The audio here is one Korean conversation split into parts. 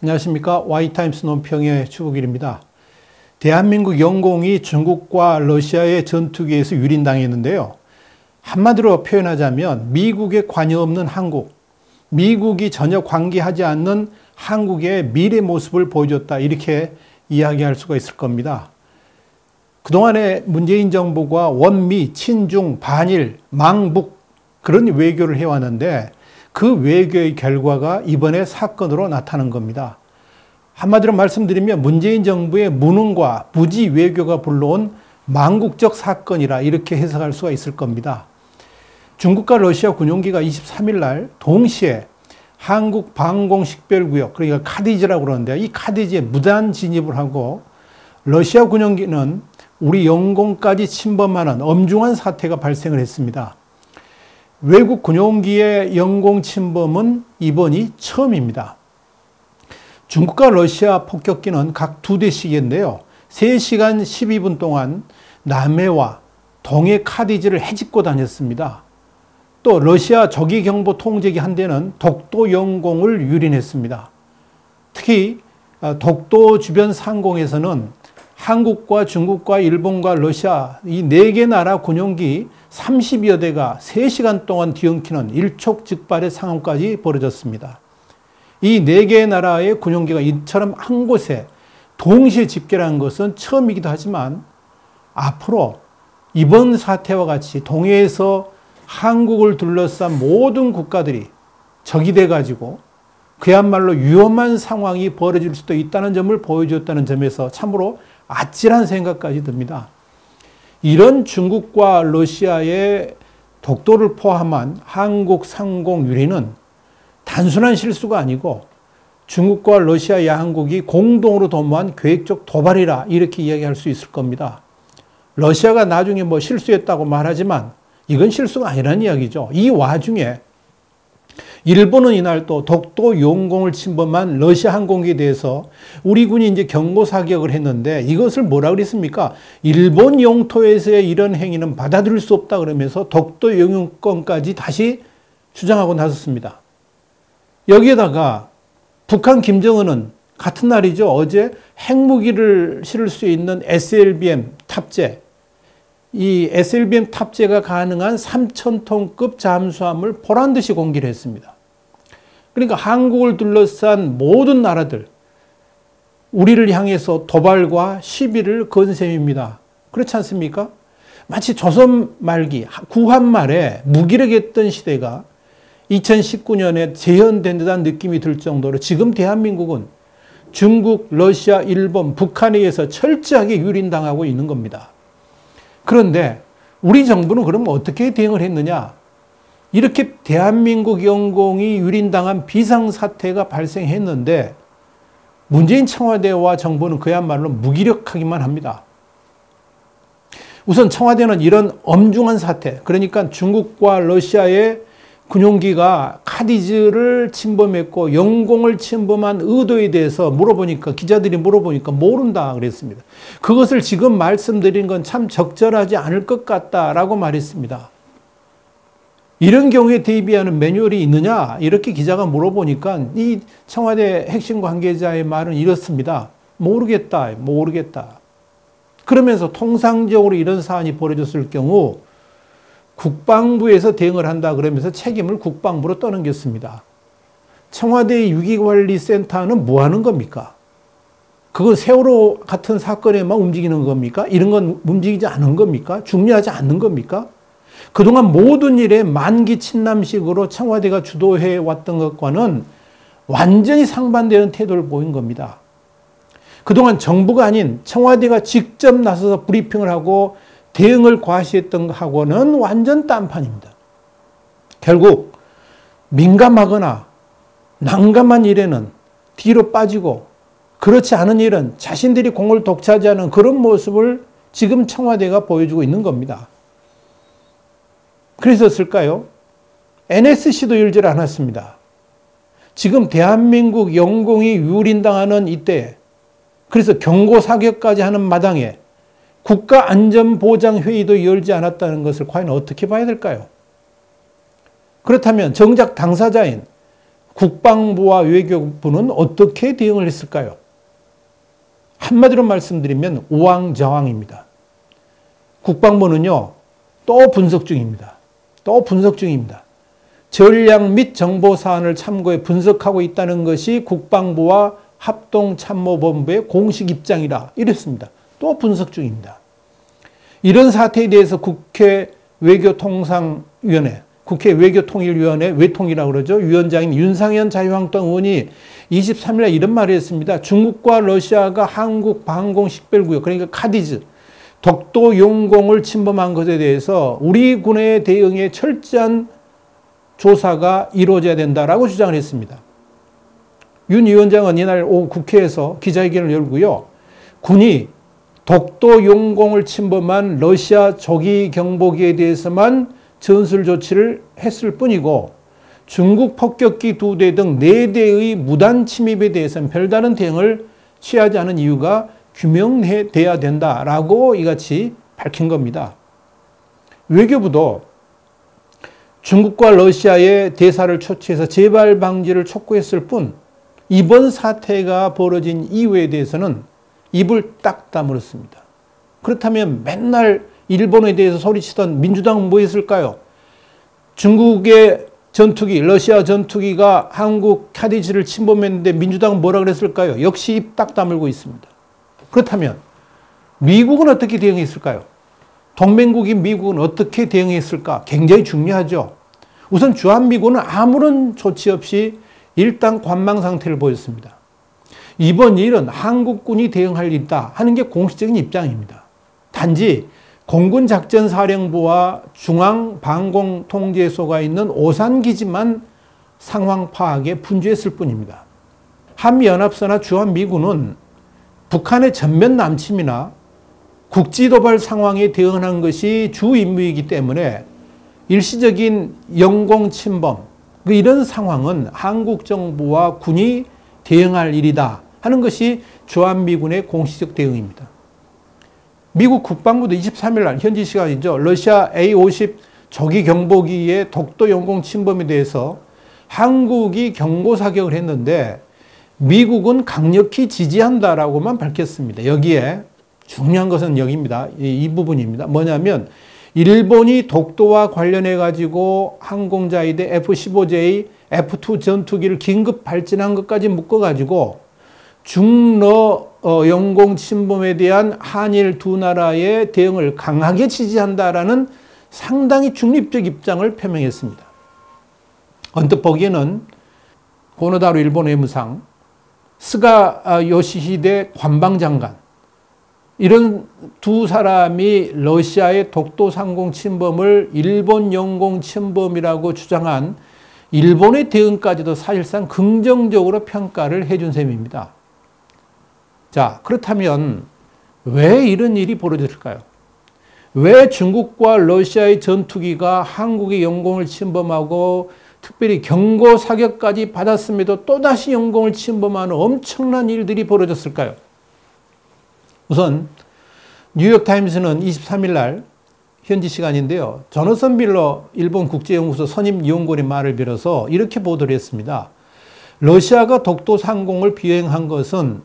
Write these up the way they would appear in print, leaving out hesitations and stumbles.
안녕하십니까. Y타임스 논평의 추국일입니다. 대한민국 영공이 중국과 러시아의 전투기에서 유린당했는데요. 한마디로 표현하자면 미국의 관여 없는 한국, 미국이 전혀 관계하지 않는 한국의 미래 모습을 보여줬다, 이렇게 이야기할 수가 있을 겁니다. 그동안에 문재인 정부가 원미, 친중, 반일, 망북 그런 외교를 해왔는데 그 외교의 결과가 이번에 사건으로 나타난 겁니다. 한마디로 말씀드리면 문재인 정부의 무능과 부지 외교가 불러온 망국적 사건이라 이렇게 해석할 수가 있을 겁니다. 중국과 러시아 군용기가 23일 날 동시에 한국 방공식별구역, 그러니까 카디지라고 그러는데 이 카디지에 무단 진입을 하고 러시아 군용기는 우리 영공까지 침범하는 엄중한 사태가 발생을 했습니다. 외국 군용기의 영공 침범은 이번이 처음입니다. 중국과 러시아 폭격기는 각 2대씩인데요. 3시간 12분 동안 남해와 동해 카디지를 헤집고 다녔습니다. 또 러시아 조기경보 통제기 한 대는 독도 영공을 유린했습니다. 특히 독도 주변 상공에서는 한국과 중국과 일본과 러시아 이 4개 나라 군용기 30여 대가 3시간 동안 뒤엉키는 일촉즉발의 상황까지 벌어졌습니다. 이 4개 나라의 군용기가 이처럼 한 곳에 동시에 집결한 것은 처음이기도 하지만 앞으로 이번 사태와 같이 동해에서 한국을 둘러싼 모든 국가들이 적이 돼가지고 그야말로 위험한 상황이 벌어질 수도 있다는 점을 보여줬다는 점에서 참으로 아찔한 생각까지 듭니다. 이런 중국과 러시아의 독도를 포함한 한국 상공 유린은 단순한 실수가 아니고 중국과 러시아 양국이 공동으로 도모한 계획적 도발이라 이렇게 이야기할 수 있을 겁니다. 러시아가 나중에 뭐 실수했다고 말하지만 이건 실수가 아니라는 이야기죠. 이 와중에 일본은 이날 또 독도 영공을 침범한 러시아 항공기에 대해서 우리 군이 이제 경고 사격을 했는데 이것을 뭐라 그랬습니까? 일본 영토에서의 이런 행위는 받아들일 수 없다 그러면서 독도 영유권까지 다시 주장하고 나섰습니다. 여기에다가 북한 김정은은 같은 날이죠. 어제 핵무기를 실을 수 있는 SLBM 탑재, 이 SLBM 탑재가 가능한 3,000톤급 잠수함을 보란듯이 공개를 했습니다. 그러니까 한국을 둘러싼 모든 나라들, 우리를 향해서 도발과 시비를 건 셈입니다. 그렇지 않습니까? 마치 조선 말기, 구한 말에 무기력했던 시대가 2019년에 재현된 듯한 느낌이 들 정도로 지금 대한민국은 중국, 러시아, 일본, 북한에 의해서 철저하게 유린당하고 있는 겁니다. 그런데 우리 정부는 그러면 어떻게 대응을 했느냐? 이렇게 대한민국 영공이 유린당한 비상사태가 발생했는데 문재인 청와대와 정부는 그야말로 무기력하기만 합니다. 우선 청와대는 이런 엄중한 사태, 그러니까 중국과 러시아의 군용기가 카디지를 침범했고 영공을 침범한 의도에 대해서 물어보니까, 기자들이 물어보니까 모른다 그랬습니다. 그것을 지금 말씀드린 건 참 적절하지 않을 것 같다라고 말했습니다. 이런 경우에 대비하는 매뉴얼이 있느냐? 이렇게 기자가 물어보니까 이 청와대 핵심 관계자의 말은 이렇습니다. 모르겠다. 그러면서 통상적으로 이런 사안이 벌어졌을 경우 국방부에서 대응을 한다 그러면서 책임을 국방부로 떠넘겼습니다. 청와대 위기관리센터는 뭐 하는 겁니까? 그거 세월호 같은 사건에만 움직이는 겁니까? 이런 건 움직이지 않은 겁니까? 중요하지 않는 겁니까? 그동안 모든 일에 만기 친남식으로 청와대가 주도해 왔던 것과는 완전히 상반되는 태도를 보인 겁니다. 그동안 정부가 아닌 청와대가 직접 나서서 브리핑을 하고 대응을 과시했던 것하고는 완전 딴판입니다. 결국 민감하거나 난감한 일에는 뒤로 빠지고 그렇지 않은 일은 자신들이 공을 독차지하는 그런 모습을 지금 청와대가 보여주고 있는 겁니다. 그랬었을까요? NSC도 열질 않았습니다. 지금 대한민국 영공이 유린당하는 이때, 그래서 경고 사격까지 하는 마당에 국가안전보장회의도 열지 않았다는 것을 과연 어떻게 봐야 될까요? 그렇다면 정작 당사자인 국방부와 외교부는 어떻게 대응을 했을까요? 한마디로 말씀드리면 우왕좌왕입니다. 국방부는요, 또 분석 중입니다. 전략 및 정보 사안을 참고해 분석하고 있다는 것이 국방부와 합동참모본부의 공식 입장이라 이랬습니다. 또 분석 중입니다. 이런 사태에 대해서 국회 외교통상위원회, 국회 외교통일위원회, 외통이라고 그러죠. 위원장인 윤상현 자유한국당 의원이 23일 이런 말을 했습니다. 중국과 러시아가 한국 방공 식별구역, 그러니까 카디즈, 독도 용공을 침범한 것에 대해서 우리 군의 대응에 철저한 조사가 이루어져야 된다라고 주장을 했습니다. 윤 위원장은 이날 오후 국회에서 기자회견을 열고요. 군이 독도 용공을 침범한 러시아 조기 경보기에 대해서만 전술 조치를 했을 뿐이고 중국 폭격기 2대 등 4대의 무단 침입에 대해서는 별다른 대응을 취하지 않은 이유가 규명돼야 된다라고 이같이 밝힌 겁니다. 외교부도 중국과 러시아의 대사를 초치해서 재발 방지를 촉구했을 뿐 이번 사태가 벌어진 이유에 대해서는 입을 딱 다물었습니다. 그렇다면 맨날 일본에 대해서 소리치던 민주당은 뭐 했을까요? 중국의 전투기, 러시아 전투기가 한국 카디즈를 침범했는데 민주당은 뭐라 그랬을까요? 역시 입 딱 다물고 있습니다. 그렇다면 미국은 어떻게 대응했을까요? 동맹국인 미국은 어떻게 대응했을까? 굉장히 중요하죠. 우선 주한미군은 아무런 조치 없이 일단 관망 상태를 보였습니다. 이번 일은 한국군이 대응할 일이다 하는 게 공식적인 입장입니다. 단지 공군작전사령부와 중앙방공통제소가 있는 오산기지만 상황 파악에 분주했을 뿐입니다. 한미연합사나 주한미군은 북한의 전면 남침이나 국지도발 상황에 대응하는 것이 주 임무이기 때문에 일시적인 영공 침범, 이런 상황은 한국 정부와 군이 대응할 일이다 하는 것이 주한미군의 공식적 대응입니다. 미국 국방부도 23일 날 현지 시간이죠. 러시아 A-50 조기 경보기의 독도 영공 침범에 대해서 한국이 경고 사격을 했는데 미국은 강력히 지지한다라고만 밝혔습니다. 여기에 중요한 것은 여기입니다. 이 부분입니다. 뭐냐면 일본이 독도와 관련해 가지고 항공자위대 F-15J, F-2 전투기를 긴급 발진한 것까지 묶어 가지고 중러 영공 침범에 대한 한일 두 나라의 대응을 강하게 지지한다라는 상당히 중립적 입장을 표명했습니다. 언뜻 보기에는 고노다로 일본 외무상, 스가 요시히데 관방장관, 이런 두 사람이 러시아의 독도 상공 침범을 일본 영공 침범이라고 주장한 일본의 대응까지도 사실상 긍정적으로 평가를 해준 셈입니다. 자, 그렇다면 왜 이런 일이 벌어졌을까요? 왜 중국과 러시아의 전투기가 한국의 영공을 침범하고 특별히 경고 사격까지 받았음에도 또다시 영공을 침범하는 엄청난 일들이 벌어졌을까요? 우선 뉴욕타임스는 23일 날 현지 시간인데요. 조너선 빌러 일본 국제연구소 선임연구원의 말을 빌어서 이렇게 보도를 했습니다. 러시아가 독도 상공을 비행한 것은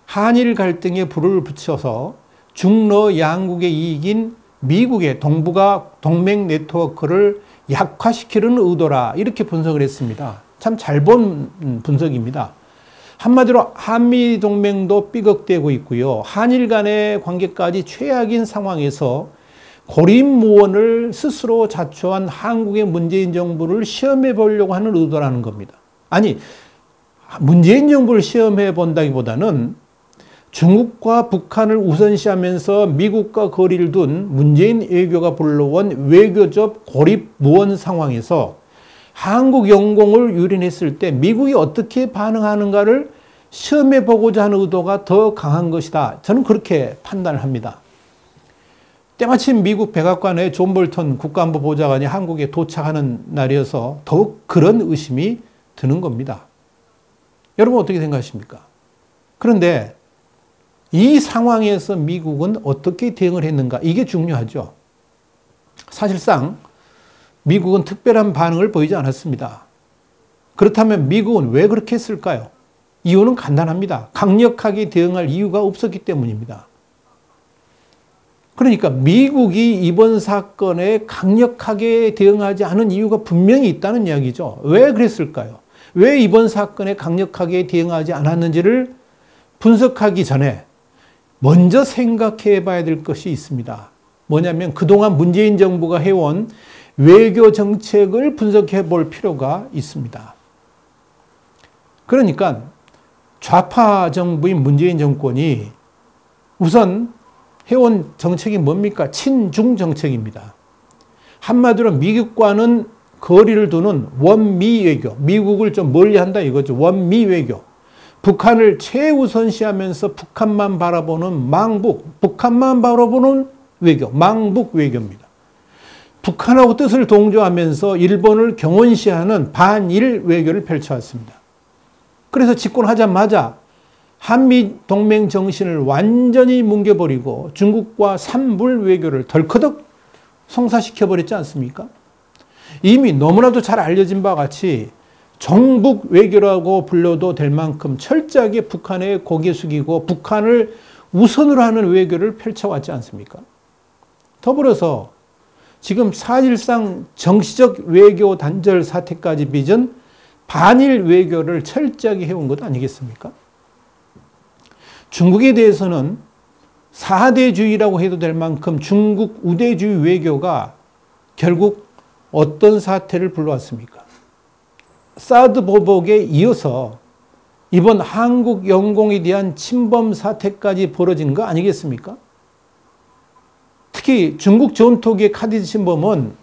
한일 갈등에 불을 붙여서 중러 양국의 이익인 미국의 동북아 동맹 네트워크를 약화시키려는 의도라 이렇게 분석을 했습니다. 참 잘 본 분석입니다. 한마디로 한미동맹도 삐걱대고 있고요. 한일 간의 관계까지 최악인 상황에서 고립무원을 스스로 자초한 한국의 문재인 정부를 시험해 보려고 하는 의도라는 겁니다. 아니, 문재인 정부를 시험해 본다기보다는 중국과 북한을 우선시하면서 미국과 거리를 둔 문재인 외교가 불러온 외교적 고립무원 상황에서 한국 영공을 유린했을 때 미국이 어떻게 반응하는가를 시험해 보고자 하는 의도가 더 강한 것이다. 저는 그렇게 판단을 합니다. 때마침 미국 백악관의 존 볼턴 국가안보 보좌관이 한국에 도착하는 날이어서 더욱 그런 의심이 드는 겁니다. 여러분 어떻게 생각하십니까? 그런데 이 상황에서 미국은 어떻게 대응을 했는가? 이게 중요하죠. 사실상 미국은 특별한 반응을 보이지 않았습니다. 그렇다면 미국은 왜 그렇게 했을까요? 이유는 간단합니다. 강력하게 대응할 이유가 없었기 때문입니다. 그러니까 미국이 이번 사건에 강력하게 대응하지 않은 이유가 분명히 있다는 이야기죠. 왜 그랬을까요? 왜 이번 사건에 강력하게 대응하지 않았는지를 분석하기 전에 먼저 생각해 봐야 될 것이 있습니다. 뭐냐면 그동안 문재인 정부가 해온 외교 정책을 분석해 볼 필요가 있습니다. 그러니까 좌파 정부인 문재인 정권이 우선 해온 정책이 뭡니까? 친중 정책입니다. 한마디로 미국과는 거리를 두는 원미 외교, 미국을 좀 멀리한다 이거죠. 원미 외교. 북한을 최우선시하면서 북한만 바라보는 망북, 북한만 바라보는 외교, 망북 외교입니다. 북한하고 뜻을 동조하면서 일본을 경원시하는 반일 외교를 펼쳐왔습니다. 그래서 집권하자마자 한미 동맹 정신을 완전히 뭉개버리고 중국과 산불 외교를 덜커덕 성사시켜버렸지 않습니까? 이미 너무나도 잘 알려진 바와 같이 정북 외교라고 불러도 될 만큼 철저하게 북한에 고개 숙이고 북한을 우선으로 하는 외교를 펼쳐왔지 않습니까? 더불어서 지금 사실상 정치적 외교 단절 사태까지 빚은 반일 외교를 철저하게 해온 것 아니겠습니까? 중국에 대해서는 4대주의라고 해도 될 만큼 중국 우대주의 외교가 결국 어떤 사태를 불러왔습니까? 사드 보복에 이어서 이번 한국 영공에 대한 침범 사태까지 벌어진 거 아니겠습니까? 특히 중국 전투기의 카디지 침범은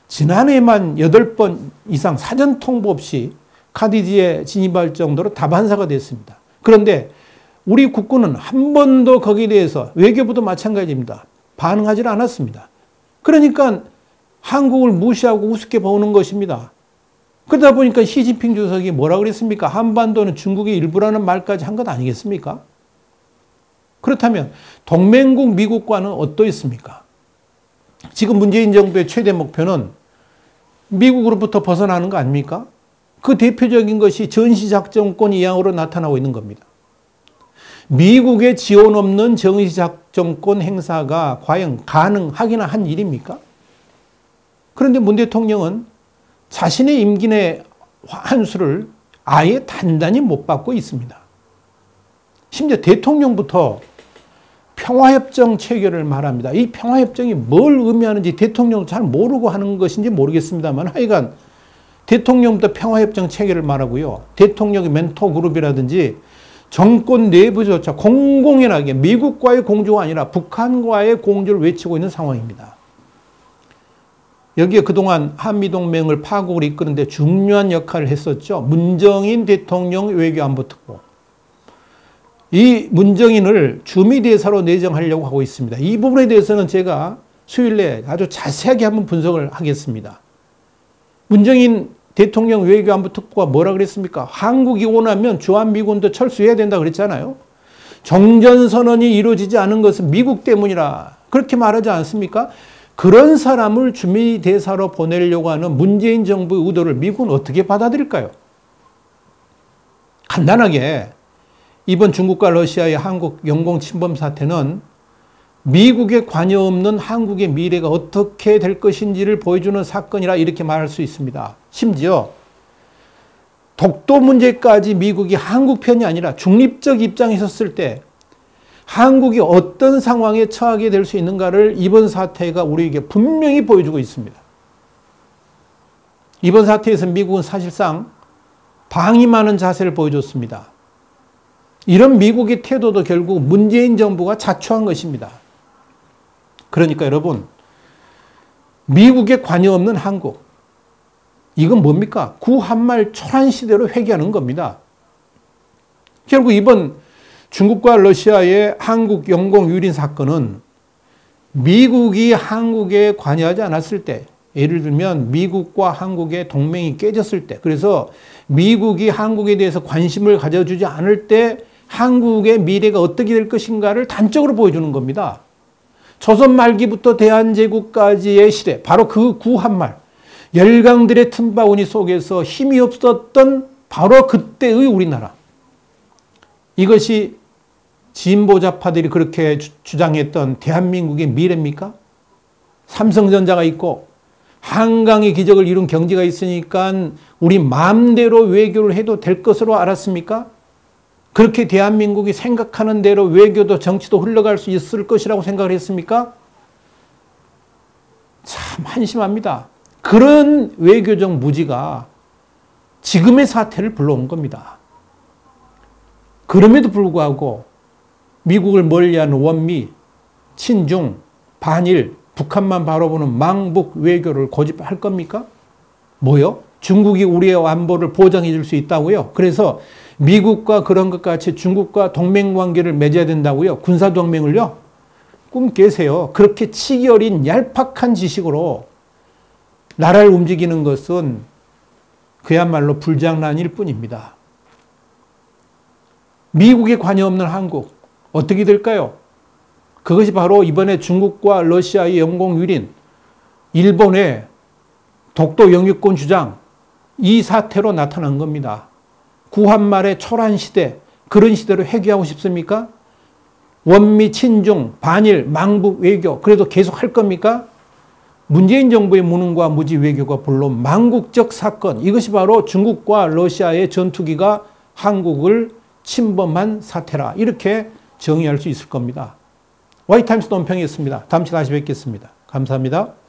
지난해만 8번 이상 사전 통보 없이 카디지에 진입할 정도로 다반사가 됐습니다. 그런데 우리 국군은 한 번도 거기에 대해서 외교부도 마찬가지입니다. 반응하지 않았습니다. 그러니까 한국을 무시하고 우습게 보는 것입니다. 그러다 보니까 시진핑 주석이 뭐라 그랬습니까? 한반도는 중국의 일부라는 말까지 한 것 아니겠습니까? 그렇다면 동맹국 미국과는 어떠했습니까? 지금 문재인 정부의 최대 목표는 미국으로부터 벗어나는 거 아닙니까? 그 대표적인 것이 전시작전권 이양으로 나타나고 있는 겁니다. 미국의 지원 없는 정시작전권 행사가 과연 가능하기나 한 일입니까? 그런데 문 대통령은 자신의 임기 내 한수를 아예 단단히 못 받고 있습니다. 심지어 대통령부터 평화협정 체결을 말합니다. 이 평화협정이 뭘 의미하는지 대통령도 잘 모르고 하는 것인지 모르겠습니다만 하여간 대통령부터 평화협정 체결을 말하고요. 대통령의 멘토 그룹이라든지 정권 내부조차 공공연하게 미국과의 공조가 아니라 북한과의 공조를 외치고 있는 상황입니다. 여기에 그동안 한미동맹을 파국을 이끄는 데 중요한 역할을 했었죠. 문정인 대통령 외교안보특보. 이 문정인을 주미대사로 내정하려고 하고 있습니다. 이 부분에 대해서는 제가 수요일 내 아주 자세하게 한번 분석을 하겠습니다. 문정인 대통령 외교안보특보가 뭐라 그랬습니까? 한국이 원하면 주한미군도 철수해야 된다 그랬잖아요. 정전선언이 이루어지지 않은 것은 미국 때문이라 그렇게 말하지 않습니까? 그런 사람을 주미대사로 보내려고 하는 문재인 정부의 의도를 미국은 어떻게 받아들일까요? 간단하게 이번 중국과 러시아의 한국 영공 침범 사태는 미국의 관여 없는 한국의 미래가 어떻게 될 것인지를 보여주는 사건이라 이렇게 말할 수 있습니다. 심지어 독도 문제까지 미국이 한국 편이 아니라 중립적 입장에 섰을 때 한국이 어떤 상황에 처하게 될 수 있는가를 이번 사태가 우리에게 분명히 보여주고 있습니다. 이번 사태에서 미국은 사실상 방임하는 자세를 보여줬습니다. 이런 미국의 태도도 결국 문재인 정부가 자초한 것입니다. 그러니까 여러분, 미국의 관여 없는 한국, 이건 뭡니까? 구한말 초란 시대로 회귀하는 겁니다. 결국 이번 중국과 러시아의 한국 영공 유린 사건은 미국이 한국에 관여하지 않았을 때, 예를 들면 미국과 한국의 동맹이 깨졌을 때, 그래서 미국이 한국에 대해서 관심을 가져주지 않을 때 한국의 미래가 어떻게 될 것인가를 단적으로 보여주는 겁니다. 조선 말기부터 대한제국까지의 시대, 바로 그 구한말, 열강들의 틈바구니 속에서 힘이 없었던 바로 그때의 우리나라. 이것이 진보좌파들이 그렇게 주장했던 대한민국의 미래입니까? 삼성전자가 있고 한강의 기적을 이룬 경제가 있으니까 우리 마음대로 외교를 해도 될 것으로 알았습니까? 그렇게 대한민국이 생각하는 대로 외교도 정치도 흘러갈 수 있을 것이라고 생각을 했습니까? 참 한심합니다. 그런 외교적 무지가 지금의 사태를 불러온 겁니다. 그럼에도 불구하고 미국을 멀리하는 원미, 친중, 반일, 북한만 바라보는 망북 외교를 고집할 겁니까? 뭐요? 중국이 우리의 안보를 보장해 줄 수 있다고요? 그래서 미국과 그런 것 같이 중국과 동맹관계를 맺어야 된다고요? 군사동맹을요? 꿈 깨세요. 그렇게 치기 어린 얄팍한 지식으로 나라를 움직이는 것은 그야말로 불장난일 뿐입니다. 미국에 관여 없는 한국 어떻게 될까요? 그것이 바로 이번에 중국과 러시아의 영공유린, 일본의 독도 영유권 주장, 이 사태로 나타난 겁니다. 구한말의 초란 시대, 그런 시대로 회귀하고 싶습니까? 원미, 친중, 반일, 망북 외교, 그래도 계속 할 겁니까? 문재인 정부의 무능과 무지 외교가 불러온 망국적 사건, 이것이 바로 중국과 러시아의 전투기가 한국을 침범한 사태라. 이렇게 정의할 수 있을 겁니다. 화이트타임스 논평이었습니다. 다음 주에 다시 뵙겠습니다. 감사합니다.